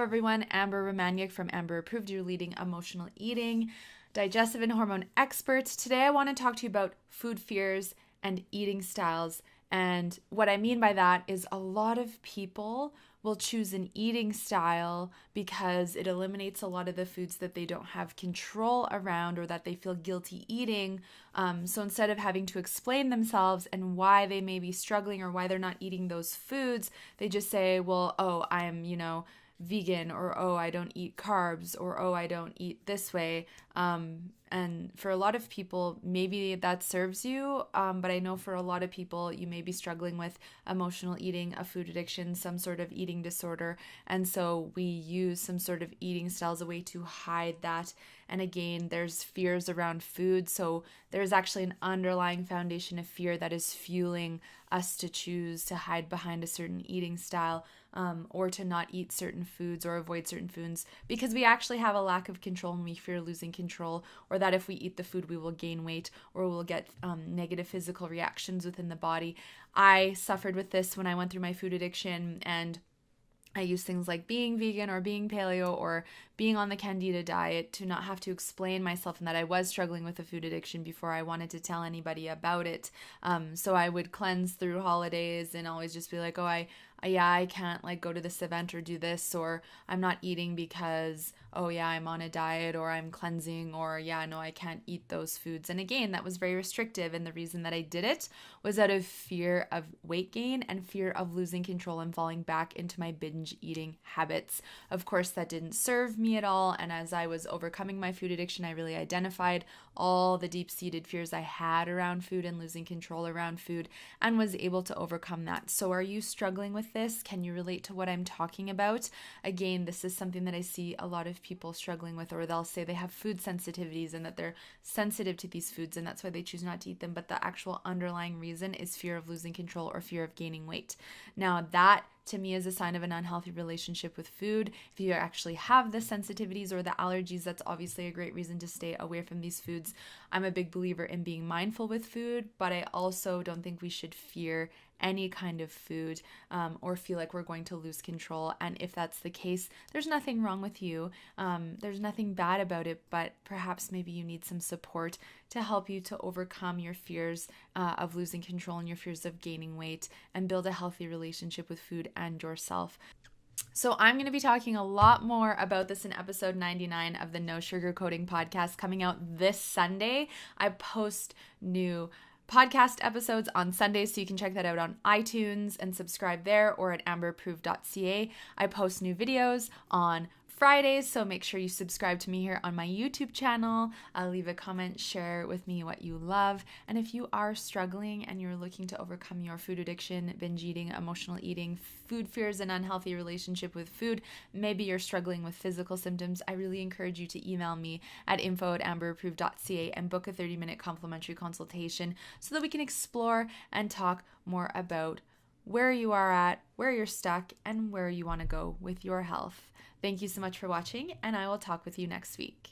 everyone. Amber Romaniuk from Amber Approved, your leading emotional eating, digestive, and hormone expert. Today I want to talk to you about food fears and eating styles. And what I mean by that is a lot of people will choose an eating style because it eliminates a lot of the foods that they don't have control around or that they feel guilty eating. So instead of having to explain themselves and why they may be struggling or why they're not eating those foods, they just say, well, oh, I'm, vegan, or oh, I don't eat carbs, or oh, I don't eat this way. And for a lot of people, maybe that serves you, but I know for a lot of people, you may be struggling with emotional eating, a food addiction, some sort of eating disorder, and so we use some sort of eating styles a way to hide that. And again, there's fears around food, so there's actually an underlying foundation of fear that is fueling us to choose to hide behind a certain eating style, or to not eat certain foods or avoid certain foods, because we actually have a lack of control and we fear losing control, or that if we eat the food we will gain weight or we'll get negative physical reactions within the body. I suffered with this when I went through my food addiction, and I use things like being vegan or being paleo or being on the Candida diet to not have to explain myself and that I was struggling with a food addiction before I wanted to tell anybody about it. So I would cleanse through holidays and always just be like, oh, I can't like go to this event or do this, or I'm not eating because, oh yeah, I'm on a diet, or I'm cleansing, or yeah, no, I can't eat those foods. And again, that was very restrictive. And the reason that I did it was out of fear of weight gain and fear of losing control and falling back into my binge eating habits. Of course, that didn't serve me at all. And as I was overcoming my food addiction, I really identified all the deep-seated fears I had around food and losing control around food, and was able to overcome that. So are you struggling with this? Can you relate to what I'm talking about? Again, this is something that I see a lot of people struggling with, or they'll say they have food sensitivities and that they're sensitive to these foods and that's why they choose not to eat them, but the actual underlying reason is fear of losing control or fear of gaining weight. Now that to me is a sign of an unhealthy relationship with food. If you actually have the sensitivities or the allergies, that's obviously a great reason to stay away from these foods. I'm a big believer in being mindful with food, but I also don't think we should fear any kind of food, or feel like we're going to lose control. And if that's the case, there's nothing wrong with you. There's nothing bad about it, but perhaps maybe you need some support to help you to overcome your fears of losing control and your fears of gaining weight, and build a healthy relationship with food and yourself. So I'm going to be talking a lot more about this in episode 99 of the No Sugarcoating podcast, coming out this Sunday. I post new podcast episodes on Sundays, so you can check that out on iTunes and subscribe there, or at amberapproved.ca. I post new videos on Fridays, so make sure you subscribe to me here on my YouTube channel. Leave a comment, share with me what you love. And if you are struggling and you're looking to overcome your food addiction, binge eating, emotional eating, food fears, and unhealthy relationship with food, maybe you're struggling with physical symptoms, I really encourage you to email me at info@amberapproved.ca and book a 30-minute complimentary consultation so that we can explore and talk more about where you are at, where you're stuck, and where you want to go with your health. Thank you so much for watching, and I will talk with you next week.